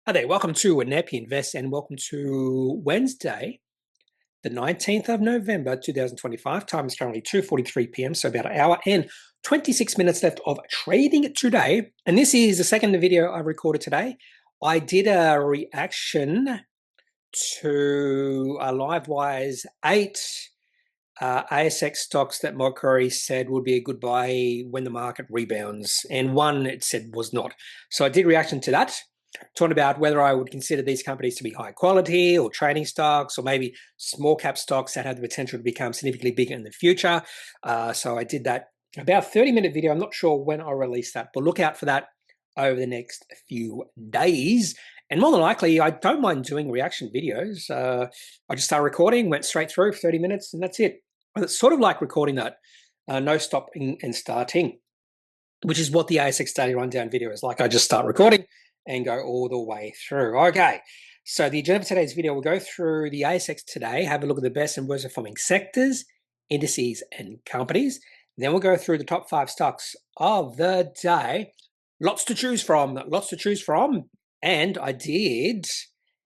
Hi there, welcome to Kneppy Invest and welcome to Wednesday, the 19th of November 2025. Time is currently 2:43 p.m., so about an hour and 26 minutes left of trading today. And this is the second video I recorded today. I did a reaction to Livewire's 8 ASX stocks that Macquarie said would be a good buy when the market rebounds, and one it said was not. So I did reaction to that, talking about whether I would consider these companies to be high quality or trading stocks or maybe small cap stocks that have the potential to become significantly bigger in the future. So I did that about 30-minute video. I'm not sure when I'll release that, but look out for that over the next few days. And more than likely, I don't mind doing reaction videos. I just started recording, went straight through for 30 minutes, and that's it. It's sort of like recording that, no stopping and starting, which is what the ASX Daily Rundown video is like. I just start recording and go all the way through. Okay, so the agenda for today's video, we'll go through the ASX today, have a look at the best and worst performing sectors, indices, and companies. Then we'll go through the top 5 stocks of the day. Lots to choose from, and I did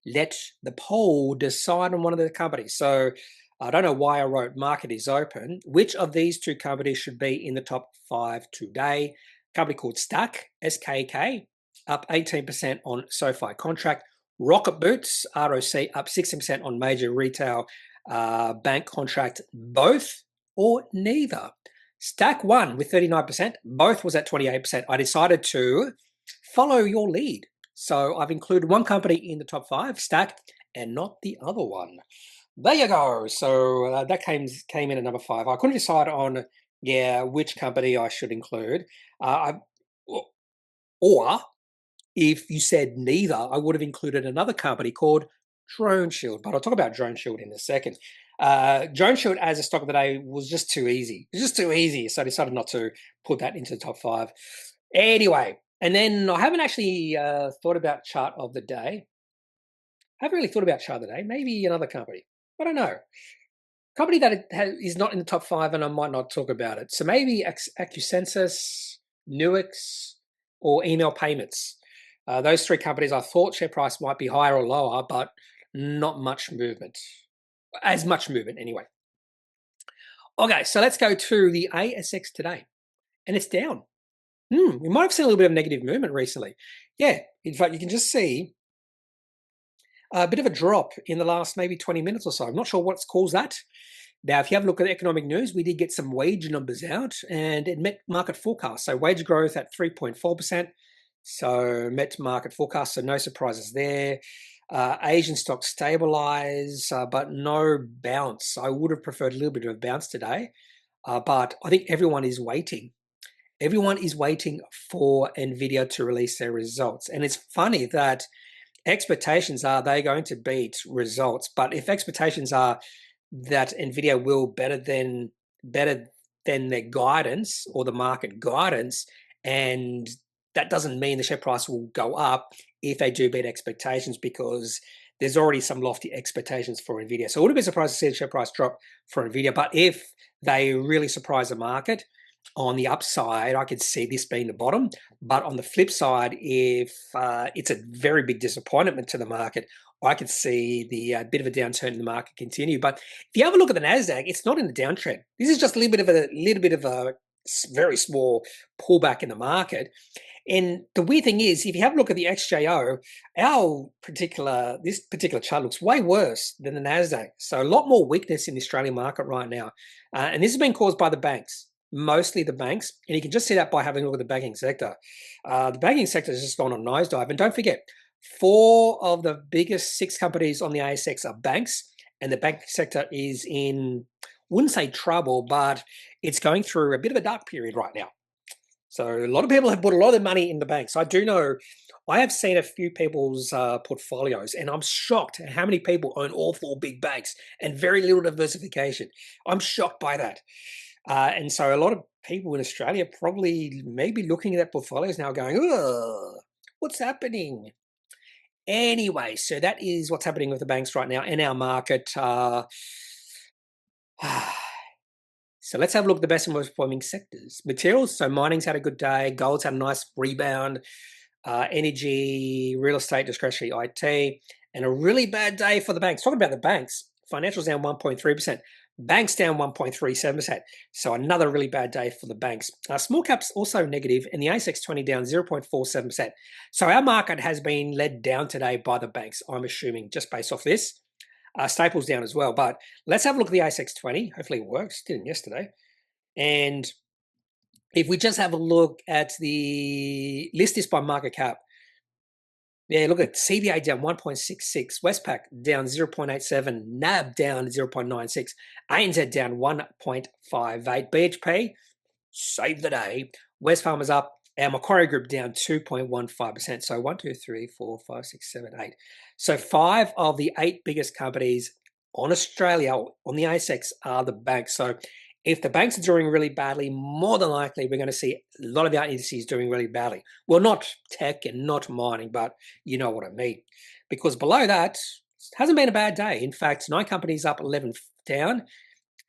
let the poll decide on one of the companies. So I don't know why I wrote market is open. Which of these two companies should be in the top 5 today? A company called Stakk, SKK, up 18% on SoFi contract. Rocketboots, ROC, up 16% on major retail bank contract. Both or neither? Stakk won with 39%. Both was at 28%. I decided to follow your lead. So I've included one company in the top 5, Stakk, and not the other one. There you go. So that came in at number 5. I couldn't decide on which company I should include. Or if you said neither, I would have included another company called Droneshield. But I'll talk about Droneshield in a second. Droneshield as a stock of the day was just too easy. It's just too easy. So I decided not to put that into the top 5. Anyway, and then I haven't actually thought about chart of the day. I haven't really thought about chart of the day. Maybe another company. I don't know. Company that is not in the top 5, and I might not talk about it. So maybe Accusensus, Nuix, or Email Payments. Those 3 companies, I thought share price might be higher or lower, but not much movement. As much movement anyway. Okay, so let's go to the ASX today. And it's down. We might have seen a little bit of negative movement recently. Yeah, in fact, you can just see a bit of a drop in the last maybe 20 minutes or so. I'm not sure what's caused that. Now, if you have a look at the economic news, we did get some wage numbers out and it met market forecasts. So wage growth at 3.4%. So met market forecasts, so no surprises there. Asian stocks stabilize, but no bounce. I would have preferred a little bit of a bounce today, but I think everyone is waiting. Everyone is waiting for NVIDIA to release their results. And it's funny that expectations are they're going to beat results, but if expectations are that NVIDIA will better than their guidance or the market guidance, and that doesn't mean the share price will go up if they do beat expectations, because there's already some lofty expectations for NVIDIA. So I wouldn't be surprised to see the share price drop for NVIDIA, but if they really surprise the market on the upside, I could see this being the bottom. But on the flip side, if it's a very big disappointment to the market, I could see the bit of a downturn in the market continue. But if you have a look at the Nasdaq, it's not in the downtrend. This is just a little bit of a very small pullback in the market. And the weird thing is, if you have a look at the XJO, this particular chart looks way worse than the Nasdaq. So a lot more weakness in the Australian market right now, and this has been caused by the banks. Mostly the banks, and you can just see that by having a look at the banking sector. The banking sector has just gone on nosedive, and don't forget, 4 of the biggest 6 companies on the ASX are banks, and the banking sector is in, wouldn't say trouble, but it's going through a bit of a dark period right now. So a lot of people have put a lot of their money in the banks. I do know, I have seen a few people's portfolios, and I'm shocked at how many people own all 4 big banks and very little diversification. I'm shocked by that. And so a lot of people in Australia probably maybe looking at their portfolios now going, oh, what's happening? Anyway, so that is what's happening with the banks right now in our market. So let's have a look at the best and most performing sectors. Materials, so mining's had a good day. Gold's had a nice rebound. energy, real estate, discretionary IT, and a really bad day for the banks. Talking about the banks, financials down 1.3%, banks down 1.37%. So another really bad day for the banks. Small caps also negative, and the ASX 20 down 0.47%. So our market has been led down today by the banks, I'm assuming, just based off this. Staples down as well. But let's have a look at the ASX 20. Hopefully it works. Didn't yesterday. And if we just have a look at the list this by market cap, yeah, look at CBA down 1.66, Westpac down 0.87, NAB down 0.96, ANZ down 1.58, BHP save the day, Wesfarmers up, and Macquarie Group down 2.15%. So 1, 2, 3, 4, 5, 6, 7, 8. So 5 of the 8 biggest companies on Australia, on the ASX, are the banks. So if the banks are doing really badly, more than likely we're going to see a lot of the indices doing really badly. Well, not tech and not mining, but you know what I mean. Because below that, it hasn't been a bad day. In fact, 9 companies up, 11 down.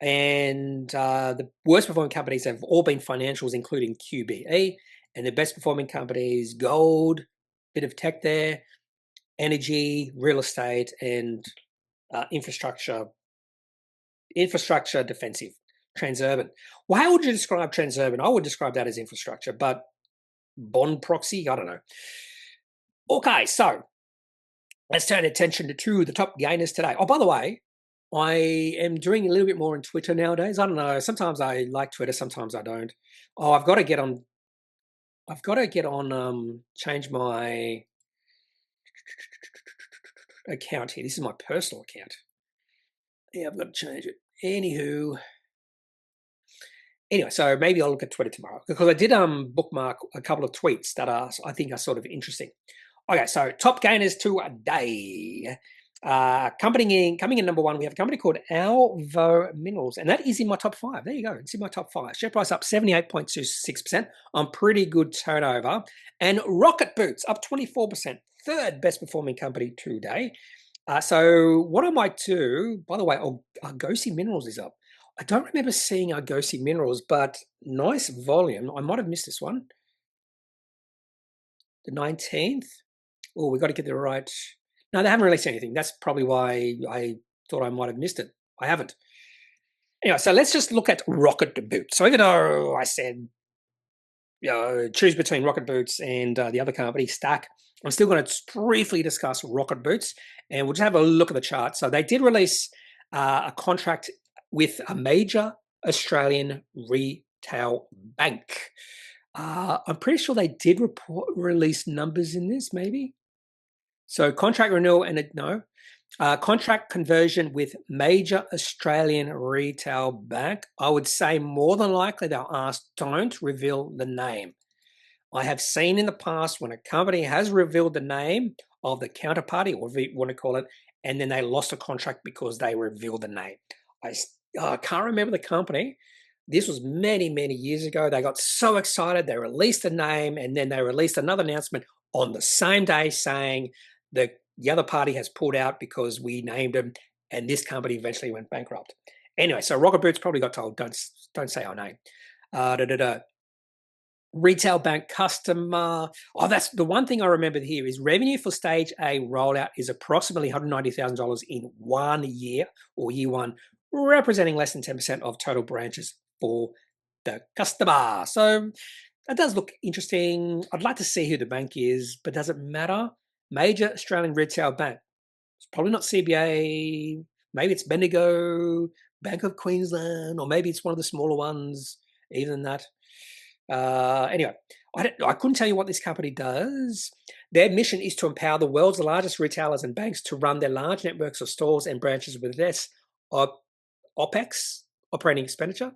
And the worst performing companies have all been financials, including QBE. And the best performing companies, gold, bit of tech there, energy, real estate, and infrastructure, defensive. Transurban. Well, how would you describe Transurban? I would describe that as infrastructure, but bond proxy, I don't know. Okay, so let's turn attention to the top gainers today. Oh, by the way, I am doing a little bit more on Twitter nowadays. I don't know. Sometimes I like Twitter, sometimes I don't. Oh, I've got to get on. Change my account here. This is my personal account. Yeah, I've got to change it. Anyway, so maybe I'll look at Twitter tomorrow because I did bookmark a couple of tweets that I think are sort of interesting. Okay, so top gainers today. Coming in number 1, we have a company called Alvo Minerals, and that is in my top 5. There you go. It's in my top 5. Share price up 78.26% on pretty good turnover. And Rocketboots up 24%. Third best performing company today. So what I might do, by the way, Argosy Minerals is up. I don't remember seeing Argosy Minerals, but nice volume. I might have missed this one. The 19th. Oh, we got to get the right. No, they haven't released anything. That's probably why I thought I might have missed it. I haven't. Anyway, so let's just look at Rocketboots. So even though I said, choose between Rocketboots and the other company, Stakk, I'm still going to briefly discuss Rocketboots, and we'll just have a look at the chart. So they did release a contract with a major Australian retail bank. I'm pretty sure they did release numbers in this, maybe. So contract renewal contract conversion with major Australian retail bank. I would say more than likely they'll ask, don't reveal the name. I have seen in the past when a company has revealed the name of the counterparty, or whatever you want to call it, and then they lost a contract because they revealed the name. I can't remember the company. This was many, many years ago. They got so excited, they released the name, and then they released another announcement on the same day saying the other party has pulled out because we named them, and this company eventually went bankrupt. Anyway, so Rocketboots probably got told, don't say our name. Retail bank customer. Oh, that's the one thing I remember here is revenue for stage A rollout is approximately $190,000 in 1 year or year 1, representing less than 10% of total branches for the customer. So that does look interesting. I'd like to see who the bank is, but does it matter? Major Australian retail bank. It's probably not CBA. Maybe it's Bendigo, Bank of Queensland, or maybe it's one of the smaller ones, even that. Anyway, I couldn't tell you what this company does. Their mission is to empower the world's largest retailers and banks to run their large networks of stores and branches with less OPEX, operating expenditure,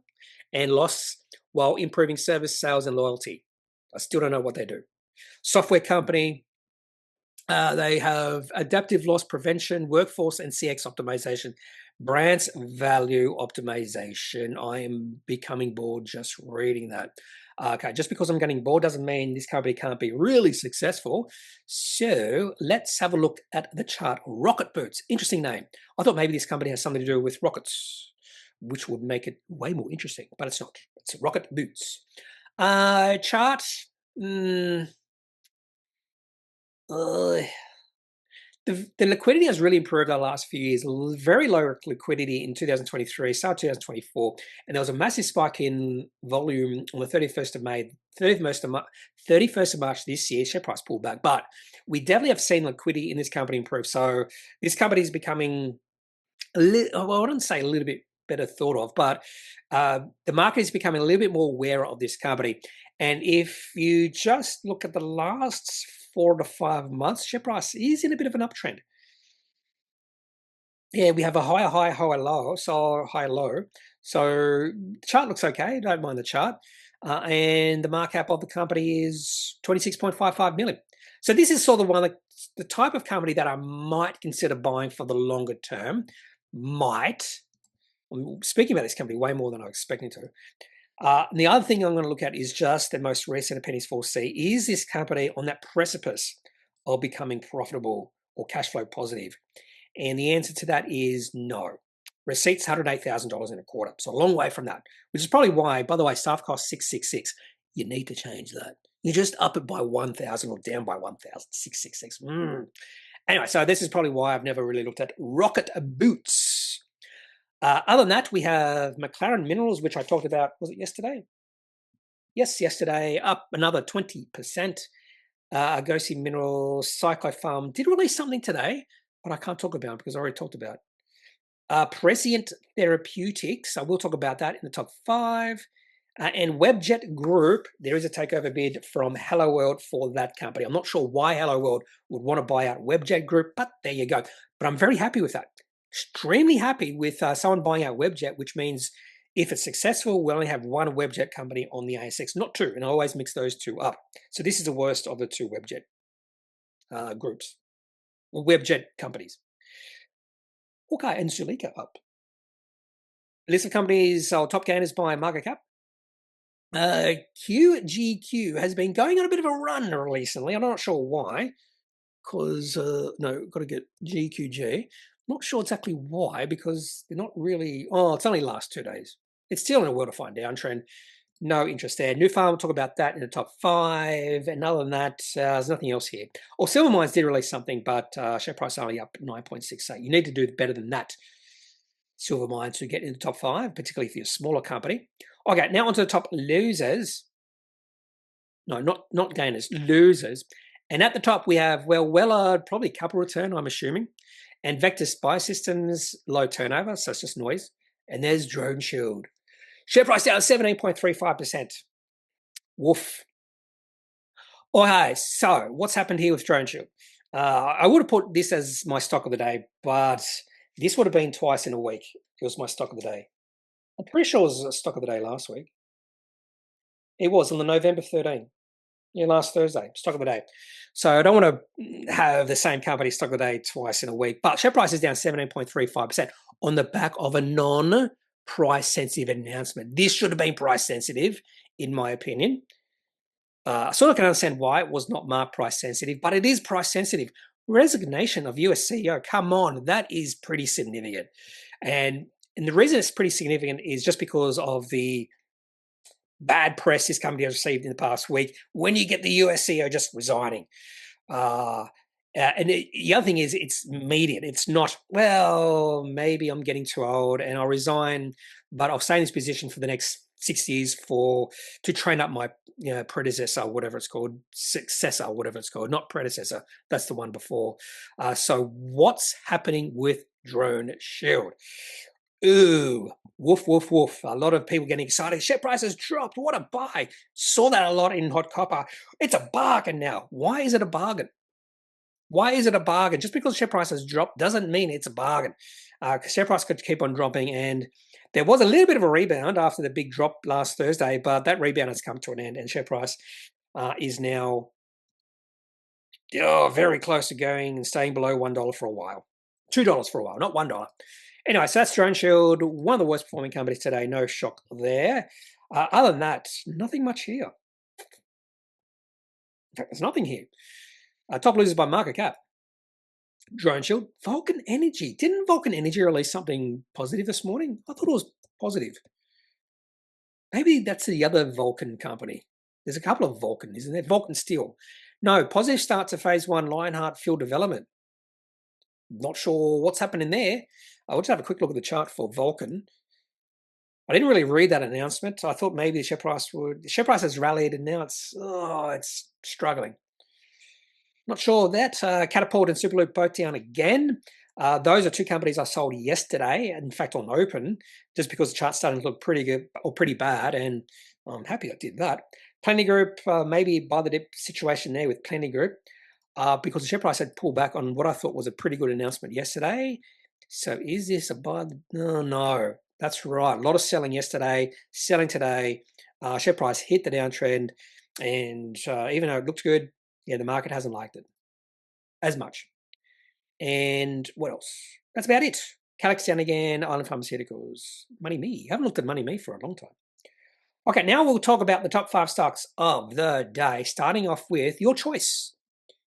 and loss while improving service, sales, and loyalty. I still don't know what they do. Software company. They have adaptive loss prevention, workforce and CX optimization, brands value optimization. I am becoming bored just reading that. Okay, just because I'm getting bored doesn't mean this company can't be really successful. So let's have a look at the chart. Rocketboots, interesting name. I thought maybe this company has something to do with rockets, which would make it way more interesting, but it's not. It's Rocketboots. Chart. Uh, the liquidity has really improved over the last few years. Very low liquidity in 2023, start 2024, and there was a massive spike in volume on the 31st of May, 31st of March this year. Share price pulled back, but we definitely have seen liquidity in this company improve. So this company is becoming well, I wouldn't say a little bit better thought of, but the market is becoming a little bit more aware of this company. And if you just look at the last 4 to 5 months, share price is in a bit of an uptrend. Yeah, we have a high low, so high low. So the chart looks okay. Don't mind the chart. And the market cap of the company is 26.55 million. So this is sort of one of the type of company that I might consider buying for the longer term. I'm speaking about this company way more than I was expecting to. And the other thing I'm going to look at is just the most recent Appendix 4C. Is this company on that precipice of becoming profitable or cash flow positive? And the answer to that is no. Receipts $108,000 in a quarter. So a long way from that, which is probably why, by the way, staff cost 666. You need to change that. You just up it by 1,000 or down by 1,000, 666. Anyway, so this is probably why I've never really looked at Rocketboots. Other than that, we have McLaren Minerals, which I talked about, was it yesterday? Yes, yesterday, up another 20%. Agosi Minerals, Psychopharm did release something today, but I can't talk about it because I already talked about it. Prescient Therapeutics, I will talk about that in the top 5. And Webjet Group, there is a takeover bid from Hello World for that company. I'm not sure why Hello World would want to buy out Webjet Group, but there you go. But I'm very happy with that. Extremely happy with someone buying out Webjet, which means if it's successful, we'll only have one Webjet company on the ASX, not two, and I always mix those two up. So this is the worst of the two Webjet groups, or Webjet companies. Hawkeye and Zulika up. List of companies, top gainers by market cap. QGQ has been going on a bit of a run recently. I'm not sure why, because, no, got to get GQG. Not sure exactly why, because they're not really, it's only last 2 days. It's still in a well-defined downtrend. No interest there. NuFarm, we'll talk about that in the top 5. And other than that, there's nothing else here. Silver Mines did release something, but share price only up 9.68. You need to do better than that, Silver Mines, to get in the top 5, particularly if you're a smaller company. Okay, now onto the top losers. No, not gainers, losers. And at the top, we have, Wellard, probably couple return, I'm assuming. And Vector Biosystems, low turnover, so it's just noise. And there's Droneshield. Share price down 17.35%. Woof. Okay, so what's happened here with Droneshield? I would have put this as my stock of the day, but this would have been twice in a week. It was my stock of the day. I'm pretty sure it was a stock of the day last week. It was on the November 13th. Yeah, last Thursday, stock of the day. So I don't want to have the same company stock of the day twice in a week, but share price is down 17.35% on the back of a non-price sensitive announcement. This should have been price sensitive, in my opinion. So I can understand why it was not marked price sensitive, but it is price sensitive. Resignation of US CEO, come on, that is pretty significant. And the reason it's pretty significant is just because of the bad press this company has received in the past week when you get the US CEO just resigning. And the other thing is it's immediate. It's not, maybe I'm getting too old and I'll resign, but I'll stay in this position for the next 6 years to train up my predecessor, whatever it's called, successor, whatever it's called, not predecessor. That's the one before. So what's happening with Droneshield? Ooh, woof, woof, woof. A lot of people getting excited. Share price has dropped. What a buy. Saw that a lot in hot copper. It's a bargain now. Why is it a bargain? Why is it a bargain? Just because share price has dropped doesn't mean it's a bargain. Share price could keep on dropping, and there was a little bit of a rebound after the big drop last Thursday, but that rebound has come to an end, and share price is now very close to going and staying below $1 for a while. $2 for a while, not $1. Anyway, so that's Droneshield, one of the worst performing companies today. No shock there. Other than that, nothing much here. In fact, there's nothing here. Top losers by market cap. Droneshield, Vulcan Energy. Didn't Vulcan Energy release something positive this morning? I thought it was positive. Maybe that's the other Vulcan company. There's a couple of Vulcan, isn't there? Vulcan Steel. No, positive start to phase 1 Lionheart field development. Not sure what's happening there. I'll just have a quick look at the chart for Vulcan. I didn't really read that announcement. I thought maybe the share price has rallied and now it's struggling. Not sure of that. Catapult and Superloop both down again. Those are two companies I sold yesterday, in fact on open, just because the chart's starting to look pretty good or pretty bad, and I'm happy I did that. Plenty Group, maybe buy the dip situation there with Plenty Group, because the share price had pulled back on what I thought was a pretty good announcement yesterday. So is this a buy? No, that's right. A lot of selling yesterday, selling today. Share price hit the downtrend, and even though it looks good, yeah, the market hasn't liked it as much. And what else? That's about it. Calix down again, Island Pharmaceuticals, Money Me. Haven't looked at Money Me for a long time. Okay, now we'll talk about the top 5 stocks of the day, starting off with your choice.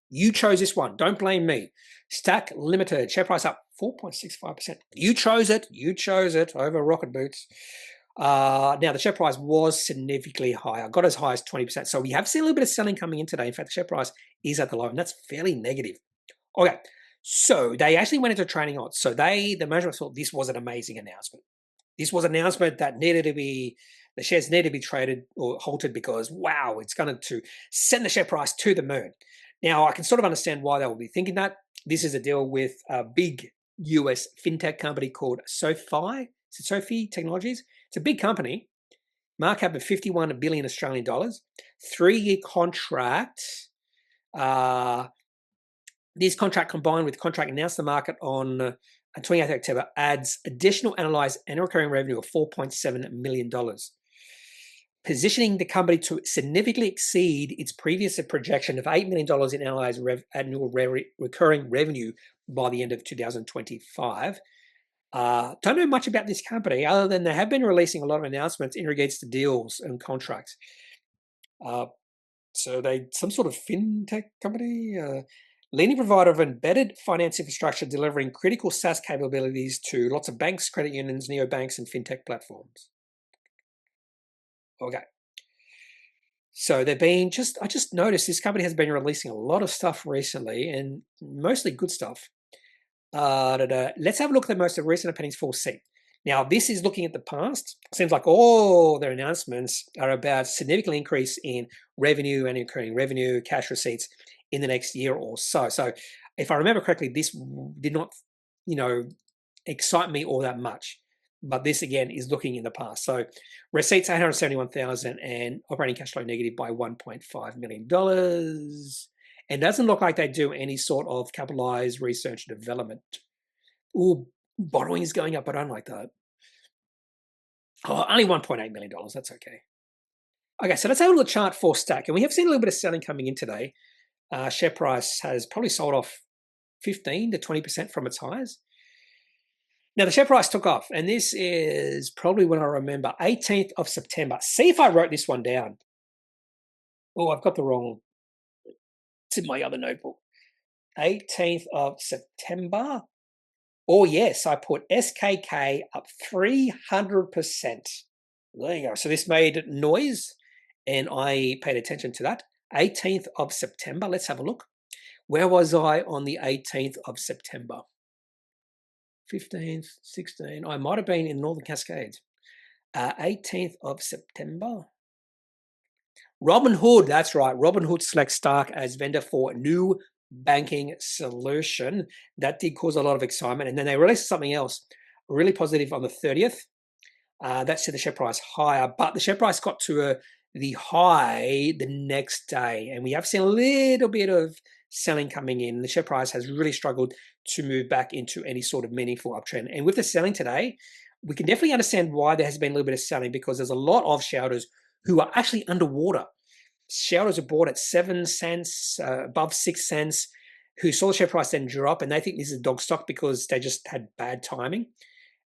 You chose this one. Don't blame me. Stakk Limited, share price up 4.65%. You chose it. You chose it over Rocketboots. Now, the share price was significantly higher, got as high as 20%. So we have seen a little bit of selling coming in today. In fact, the share price is at the low, and that's fairly negative. Okay, so they actually went into training odds. So the management thought this was an amazing announcement. This was an announcement that the shares needed to be traded or halted because, wow, it's going to send the share price to the moon. Now, I can sort of understand why they will be thinking that. This is a deal with a big US fintech company called SoFi. Is it SoFi Technologies? It's a big company. Market cap of 51 billion Australian dollars. 3-year contract. This contract combined with the contract announced to the market on 28th October adds additional analyzed and recurring revenue of $4.7 million, positioning the company to significantly exceed its previous projection of $8 million in analyzed annual recurring revenue by the end of 2025. Don't know much about this company other than they have been releasing a lot of announcements in regards to deals and contracts. So they some sort of fintech company, leading provider of embedded finance infrastructure, delivering critical SaaS capabilities to lots of banks, credit unions, neobanks, and fintech platforms. Okay. So they've been I just noticed this company has been releasing a lot of stuff recently, and mostly good stuff. Let's have a look at the most recent Appendix 4C. Now, this is looking at the past. Seems like all their announcements are about significant increase in revenue and recurring revenue, cash receipts in the next year or so. So if I remember correctly, this did not, excite me all that much. But this, again, is looking in the past. So receipts, $871,000 and operating cash flow negative by $1.5 million. And doesn't look like they do any sort of capitalized research and development. Ooh, borrowing is going up. I don't like that. Oh, only $1.8 million. That's okay. Okay, so let's have a little chart for Stakk. And we have seen a little bit of selling coming in today. Share price has probably sold off 15 to 20% from its highs. Now, the share price took off, and this is probably when I remember, 18th of September. See if I wrote this one down. Oh, I've got the wrong. It's in my other notebook. 18th of September. Oh, yes, I put SKK up 300%. There you go. So this made noise, and I paid attention to that. 18th of September. Let's have a look. Where was I on the 18th of September? 15th, 16th. I might have been in Northern Cascades. 18th of September. Robinhood, that's right. Robinhood selects Stakk as vendor for new banking solution. That did cause a lot of excitement. And then they released something else really positive on the 30th. That set the share price higher, but the share price got to the high the next day. And we have seen a little bit of selling coming in. The share price has really struggled to move back into any sort of meaningful uptrend. And with the selling today, we can definitely understand why there has been a little bit of selling, because there's a lot of shareholders who are actually underwater. Shareholders are bought at 7 cents, above 6 cents, who saw the share price then drop, and they think this is a dog stock because they just had bad timing.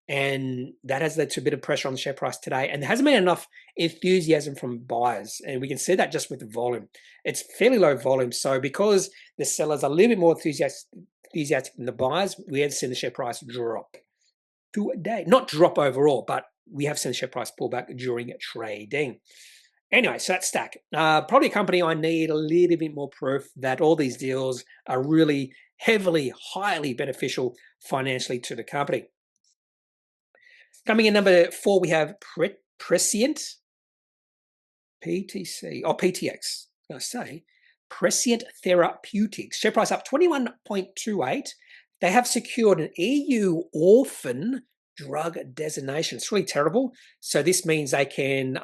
And that has led to a bit of pressure on the share price today. And there hasn't been enough enthusiasm from buyers. And we can see that just with the volume. It's fairly low volume. So because the sellers are a little bit more enthusiastic than the buyers, we have seen the share price drop today. Not drop overall, but we have seen the share price pull back during trading. Anyway, so that's Stakk. Probably a company I need a little bit more proof that all these deals are really heavily, highly beneficial financially to the company. Coming in number 4, we have Prescient, PTC, or PTX, I say. Prescient Therapeutics. Share price up 21.28. They have secured an EU orphan drug designation. It's really terrible. So this means they can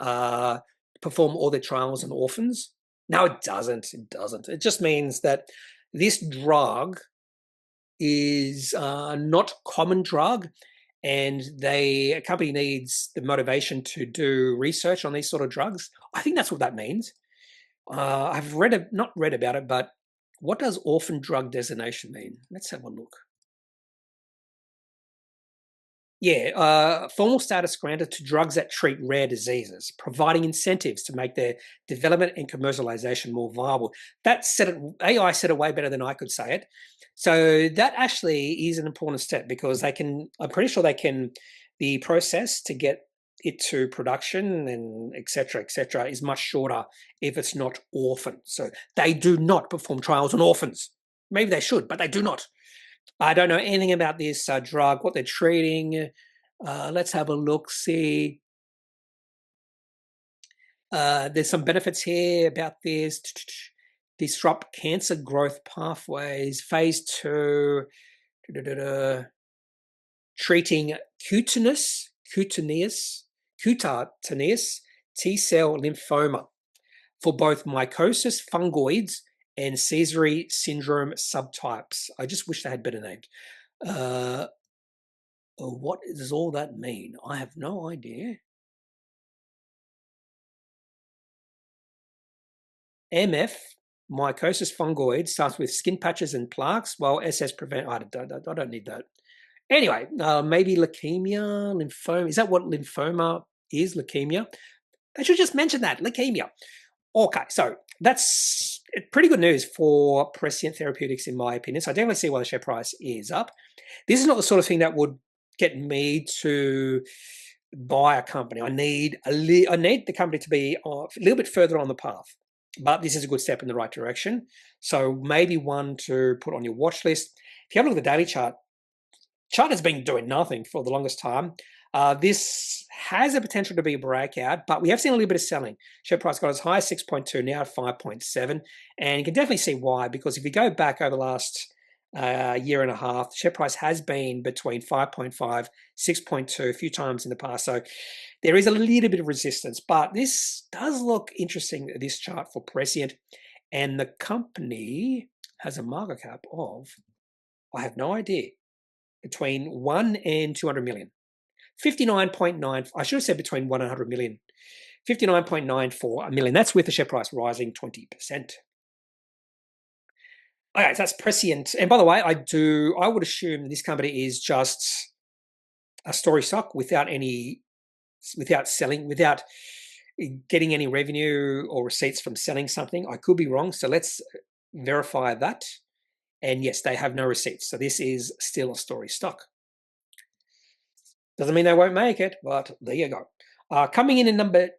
perform all their trials on orphans. No, it doesn't. It doesn't. It just means that this drug is not common drug, and a company needs the motivation to do research on these sort of drugs. I think that's what that means. I've not read about it, but what does orphan drug designation mean? Let's have a look. Yeah, formal status granted to drugs that treat rare diseases, providing incentives to make their development and commercialization more viable. AI said it way better than I could say it. So that actually is an important step because I'm pretty sure the process to get it to production and et cetera, is much shorter if it's not orphan. So they do not perform trials on orphans. Maybe they should, but they do not. I don't know anything about this drug, what they're treating. Let's have a look, see. There's some benefits here about this. Disrupt cancer growth pathways. Phase 2. Treating cutaneous T-cell lymphoma for both mycosis fungoides and Sézary syndrome subtypes. I just wish they had better names. What does all that mean? I have no idea. MF, mycosis fungoid, starts with skin patches and plaques, while SS prevent. I don't need that. Anyway, maybe leukemia, lymphoma. Is that what lymphoma is? Leukemia? I should just mention that, leukemia. Okay, so that's pretty good news for Prescient Therapeutics, in my opinion. So I definitely see why the share price is up. This is not the sort of thing that would get me to buy a company. I need the company to be a little bit further on the path, but this is a good step in the right direction. So maybe one to put on your watch list. If you have a look at the daily chart has been doing nothing for the longest time. This has a potential to be a breakout, but we have seen a little bit of selling. Share price got as high as 6.2, now at 5.7. And you can definitely see why, because if you go back over the last year and a half, the share price has been between 5.5, 6.2 a few times in the past. So there is a little bit of resistance, but this does look interesting, this chart for Prescient. And the company has a market cap of, I have no idea, between 1 and 200 million. 59.9, I should have said between 1 and 100 million. 59.94 million. That's with the share price rising 20%. Okay, so that's Prescient. And by the way, I would assume this company is just a story stock without selling, without getting any revenue or receipts from selling something. I could be wrong, so let's verify that. And yes, they have no receipts. So this is still a story stock. Doesn't mean they won't make it, but there you go. Coming in at number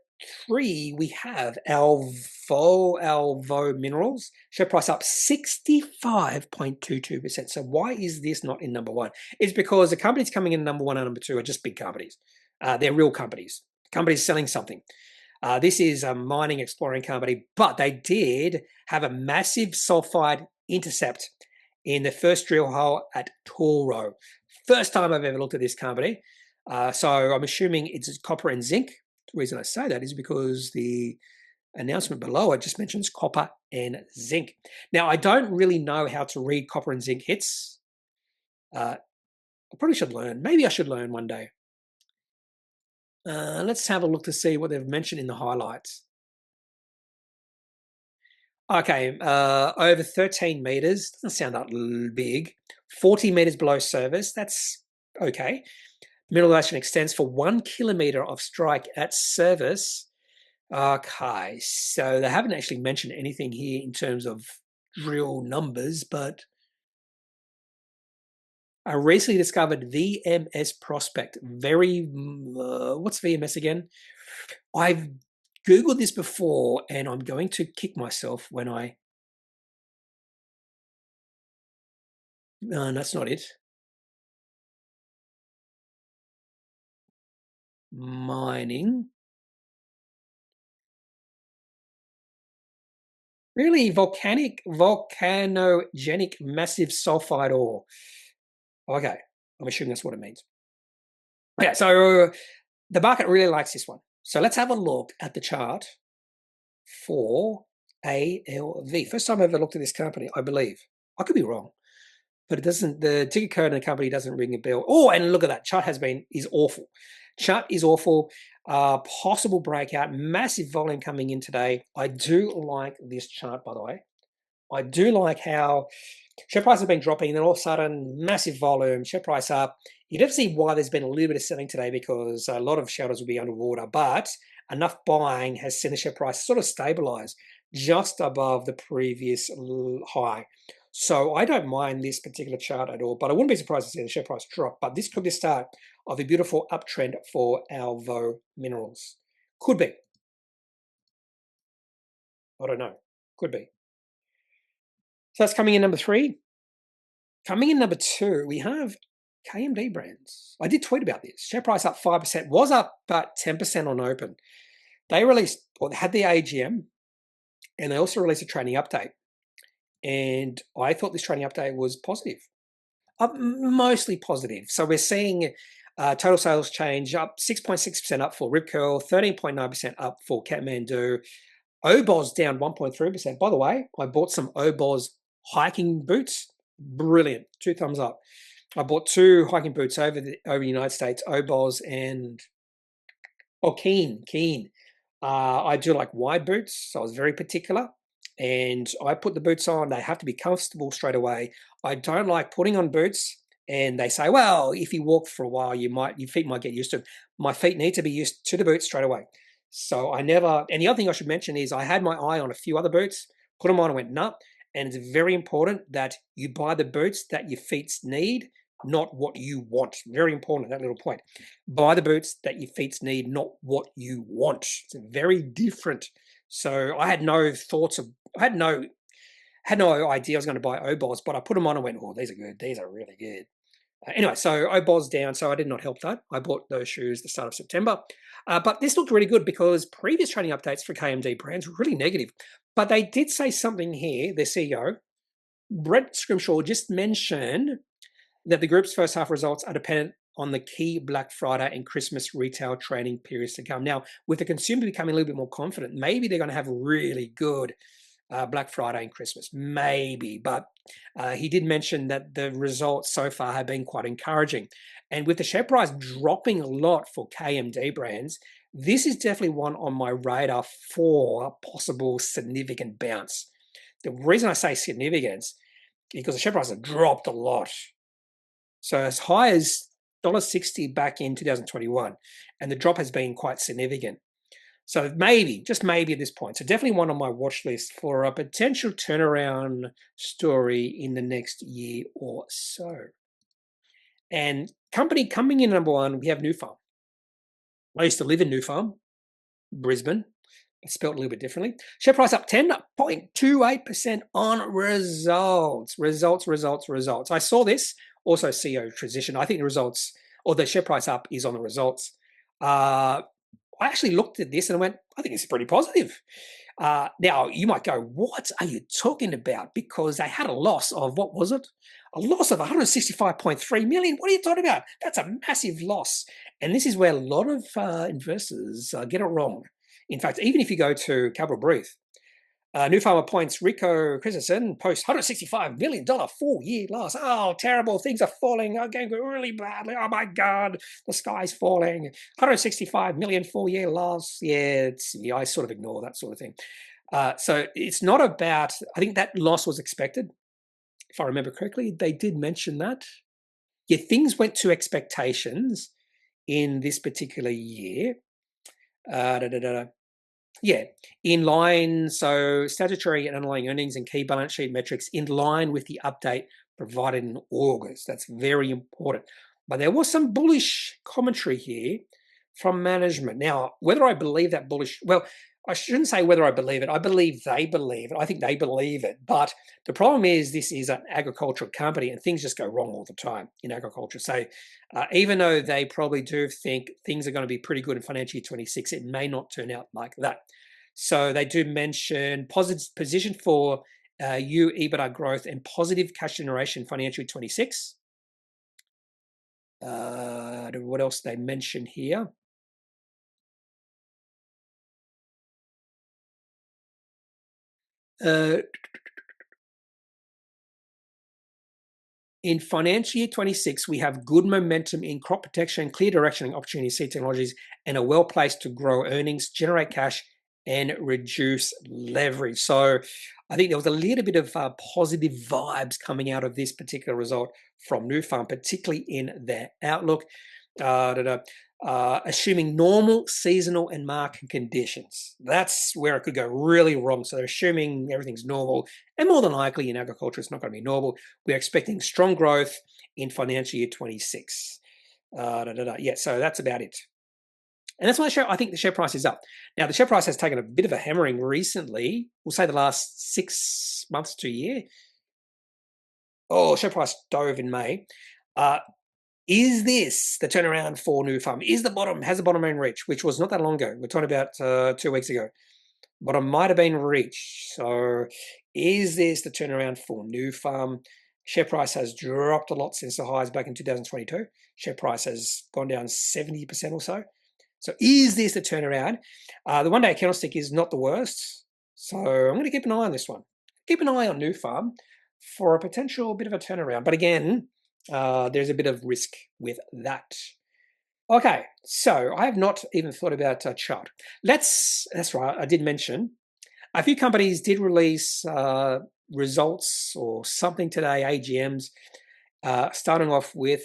3, we have Alvo Minerals. Share price up 65.22%. So why is this not in number 1? It's because the companies coming in number 1 and number 2 are just big companies. They're real companies. Companies selling something. This is a mining exploring company, but they did have a massive sulfide intercept in the first drill hole at Toro. First time I've ever looked at this company. So I'm assuming it's copper and zinc. The reason I say that is because the announcement below it just mentions copper and zinc. Now, I don't really know how to read copper and zinc hits. I probably should learn. Maybe I should learn one day. Let's have a look to see what they've mentioned in the highlights. Okay, over 13 meters, doesn't sound that big. 40 meters below surface, that's okay. Mineralization extends for 1 kilometer of strike at surface. Okay, so they haven't actually mentioned anything here in terms of drill numbers, but a recently discovered VMS prospect. What's VMS again? I've Googled this before, and I'm going to kick myself when I... No, that's not it. Mining. Really? Volcanogenic massive sulfide ore. Okay, I'm assuming that's what it means. Yeah, so the market really likes this one. So let's have a look at the chart for ALV. First time I've ever looked at this company, I believe. I could be wrong, but it doesn't, the ticker code in the company doesn't ring a bell. Oh, and look at that. Chart is awful. Chart is awful. Possible breakout, massive volume coming in today. I do like this chart, by the way. I do like how share price has been dropping, and then all of a sudden, massive volume, share price up. You don't see why there's been a little bit of selling today, because a lot of shareholders will be underwater, but enough buying has seen the share price sort of stabilize just above the previous high. So I don't mind this particular chart at all, but I wouldn't be surprised to see the share price drop. But this could be the start of a beautiful uptrend for Alvo Minerals. Could be. I don't know. Could be. So that's coming in number 3. Coming in number 2, we have KMD Brands. I did tweet about this. Share price up 5%, was up about 10% on open. They released, or they had the AGM, and they also released a trading update. And I thought this trading update was positive, mostly positive. So we're seeing total sales change up 6.6% up for Rip Curl, 13.9% up for Kathmandu. Oboz down 1.3%. By the way, I bought some Oboz hiking boots. Brilliant. 2 thumbs up. I bought 2 hiking boots over the United States, Oboz and Keen. I do like wide boots, so I was very particular. And I put the boots on. They have to be comfortable straight away. I don't like putting on boots and they say, well, if you walk for a while, your feet might get used to it. My feet need to be used to the boots straight away. So I never, and the other thing I should mention is I had my eye on a few other boots, put them on and went, nah. And it's very important that you buy the boots that your feet need, not what you want. Very important, that little point. Buy the boots that your feet need, not what you want. It's very different. So I had no thoughts of, I had no idea I was going to buy Oboz, but I put them on and went, oh, these are good. These are really good. Anyway, so Oboz down, so I did not help that. I bought those shoes at the start of September. But this looked really good because previous trading updates for KMD Brands were really negative. But they did say something here, their CEO, Brett Scrimshaw, just mentioned that the group's first half results are dependent on the key Black Friday and Christmas retail trading periods to come. Now, with the consumer becoming a little bit more confident, maybe they're going to have really good Black Friday and Christmas, maybe. But he did mention that the results so far have been quite encouraging. And with the share price dropping a lot for KMD Brands, this is definitely one on my radar for a possible significant bounce. The reason I say significance is because the share price has dropped a lot. So as high as $1.60 back in 2021, and the drop has been quite significant. So maybe, just maybe at this point. So definitely one on my watch list for a potential turnaround story in the next year or so. And company coming in number 1, we have NuFarm. I used to live in NuFarm, Brisbane. It's spelled a little bit differently. Share price up 10.28% on results. Results. I saw this. Also CEO transition. I think the results, or the share price up, is on the results. I actually looked at this and I went, I think it's pretty positive. Now, you might go, what are you talking about? Because they had a loss of, what was it? A loss of 165.3 million. What are you talking about? That's a massive loss. And this is where a lot of investors get it wrong. In fact, even if you go to Capital Brief, NuFarm appoints Rico Christensen, posts $165 million 4-year loss. Oh, terrible. Things are falling. Going really badly. Oh, my God. The sky's falling. 165 million 4-year loss. Yeah, I sort of ignore that sort of thing. So it's not about, I think that loss was expected. If I remember correctly, they did mention that. Yeah, things went to expectations in this particular year. Yeah, in line, so statutory and underlying earnings and key balance sheet metrics in line with the update provided in August. That's very important. But there was some bullish commentary here from management. Now, whether I believe that bullish, well, I shouldn't say whether I believe it. I believe they believe it. I think they believe it. But the problem is this is an agricultural company and things just go wrong all the time in agriculture. So even though they probably do think things are going to be pretty good in financial year 26, it may not turn out like that. So they do mention positive position for EBITDA growth and positive cash generation financial year 26. What else they mention here? In financial year 26, we have good momentum in crop protection, clear direction and opportunity seed technologies, and are well placed to grow earnings, generate cash, and reduce leverage. So I think there was a little bit of positive vibes coming out of this particular result from NuFarm, particularly in their outlook. Assuming normal seasonal and market conditions. That's where it could go really wrong. So they're assuming everything's normal, and more than likely in agriculture, it's not going to be normal. We're expecting strong growth in financial year 26. Yeah, so that's about it. And that's why I think the share price is up. Now, the share price has taken a bit of a hammering recently. We'll say the last 6 months to a year. Oh, share price dove in May. Is this the turnaround for NuFarm? Has the bottom been reached, which was not that long ago? We're talking about 2 weeks ago. Bottom might have been reached. So is this the turnaround for NuFarm? Share price has dropped a lot since the highs back in 2022. Share price has gone down 70% or so. So is this the turnaround? The one-day candlestick is not the worst. So I'm going to keep an eye on this one. Keep an eye on NuFarm for a potential bit of a turnaround. But again, there's a bit of risk with that. Okay, so I have not even thought about a chart. That's right, I did mention a few companies did release results or something today, AGMs, starting off with,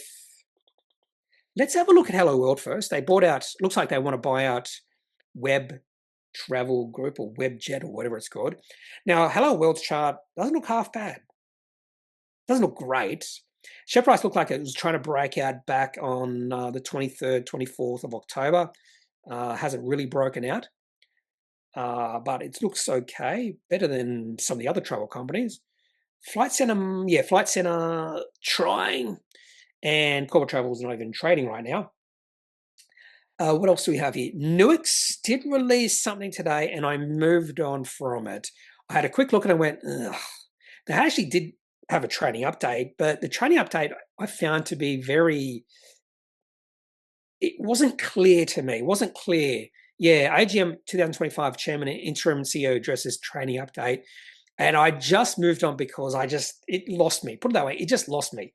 let's have a look at Hello World first. They bought out, looks like they want to buy out Web Travel Group or Webjet or whatever it's called. Now, Hello World's chart doesn't look half bad. Doesn't look great. Share price looked like it was trying to break out back on the 23rd, 24th of October. Hasn't really broken out, but it looks okay, better than some of the other travel companies. Flight Centre trying, and Corporate Travel is not even trading right now. What else do we have here? Nuix did release something today, and I moved on from it. I had a quick look and I went, ugh. They actually did have a trading update, but the trading update I found to be it wasn't clear to me. It wasn't clear. Yeah, AGM 2025 Chairman and Interim CEO addresses trading update. And I just moved on because it lost me. Put it that way, it just lost me.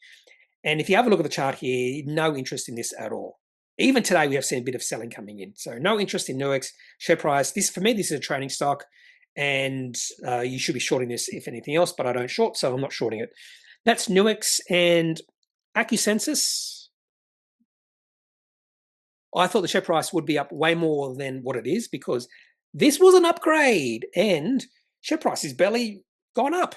And if you have a look at the chart here, no interest in this at all. Even today, we have seen a bit of selling coming in. So no interest in Nuix share price. For me, this is a trading stock. And you should be shorting this if anything else, but I don't short, so I'm not shorting it. That's Nuix and Acusensus. I thought the share price would be up way more than what it is because this was an upgrade and share price is barely gone up.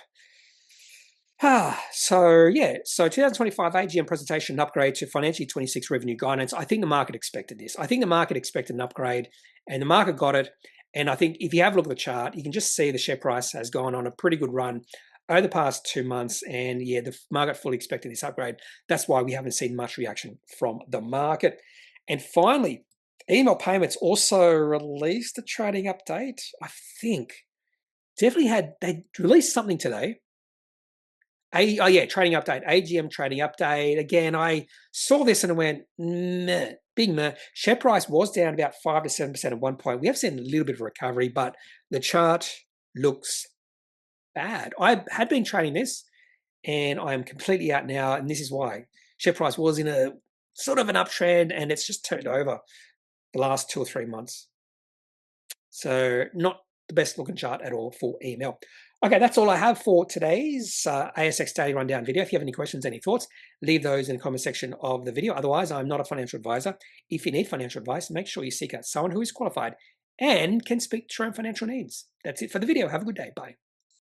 So 2025 AGM presentation upgrade to financial 26 revenue guidance. I think the market expected this. I think the market expected an upgrade and the market got it. And I think if you have a look at the chart, you can just see the share price has gone on a pretty good run over the past 2 months. And yeah, the market fully expected this upgrade. That's why we haven't seen much reaction from the market. And finally, email payments also released a trading update. I think they released something today. Trading update, AGM trading update. Again, I saw this and I went, meh, big meh. Share price was down about 5 to 7% at one point. We have seen a little bit of recovery, but the chart looks bad. I had been trading this and I am completely out now. And this is why. Share price was in a sort of an uptrend and it's just turned over the last 2 or 3 months. So not the best looking chart at all for email. Okay, that's all I have for today's ASX Daily Rundown video. If you have any questions, any thoughts, leave those in the comment section of the video. Otherwise, I'm not a financial advisor. If you need financial advice, make sure you seek out someone who is qualified and can speak to your own financial needs. That's it for the video. Have a good day. Bye.